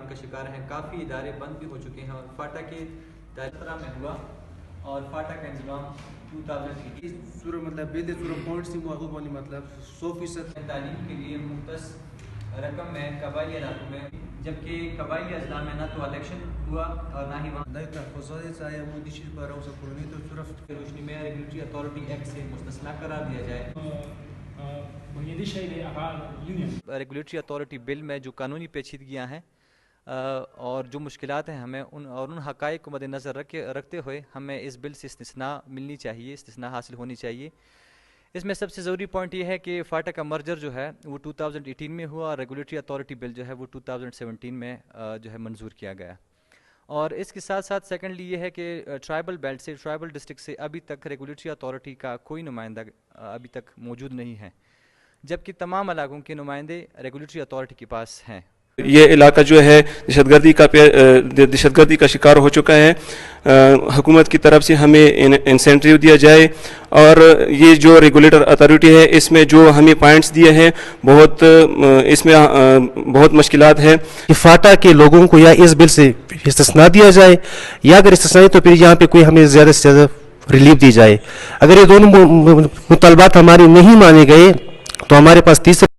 تعاون کا شکار ہیں. کافی ادارے بند بھی ہو چکے ہیں اور فاٹا کے دائرہ میں ہوا اور فاٹا کا انضمام 2018 صورت مطلب بیدے صورت پوائنٹ سی مواقع بانی مطلب 100% تعلیم کے لیے مختص رقم ہے قبائلی علاقوں میں، جبکہ قبائلی اضلاع میں نہ تو الیکشن ہوا اور نہ ہی وہاں دائی تحفظات چاہیے مودی چیز پر روزہ پرونی تو صرف روشنی میں ریگولیٹری اتھارٹی ایکٹ سے مستثنا قرار دیا جائے. ریگولیٹری اتھارٹی بل میں جو قانونی پیچیدگیاں ہیں اور جو مشکلات ہیں ہمیں ان حقائق کو مد نظر رکھتے ہوئے ہمیں اس بل سے استثناء ملنی چاہیے، استثناء حاصل ہونی چاہیے. اس میں سب سے ضروری پوائنٹ یہ ہے کہ فاٹا کا مرجر جو ہے وہ 2018 میں ہوا اور ریگولیٹری اتھارٹی بل جو ہے وہ 2017 میں جو ہے منظور کیا گیا. اور اس کے ساتھ ساتھ سیکنڈلی یہ ہے کہ ٹرائبل بیلٹ سے، ٹرائبل ڈسٹرکٹ سے ابھی تک ریگولیٹری اتھارٹی کا کوئی نمائندہ ابھی تک موجود نہیں ہے، جبکہ تمام علاقوں کے نمائندے ریگولیٹری اتھارٹی کے پاس ہیں. یہ علاقہ جو ہے دہشت گردی کا شکار ہو چکا ہے. حکومت کی طرف سے ہمیں انسینٹیو دیا جائے اور یہ جو ریگولیٹر اتھارٹی ہے اس میں جو ہمیں پوائنٹس دیے ہیں اس میں بہت مشکلات ہیں. فاٹا کے لوگوں کو یا اس بل سے استثناء دیا جائے یا اگر استثناء تو پھر یہاں پہ کوئی ہمیں زیادہ سے زیادہ ریلیف دی جائے. اگر یہ دونوں مطالبات ہماری نہیں مانے گئے تو ہمارے پاس تیسرا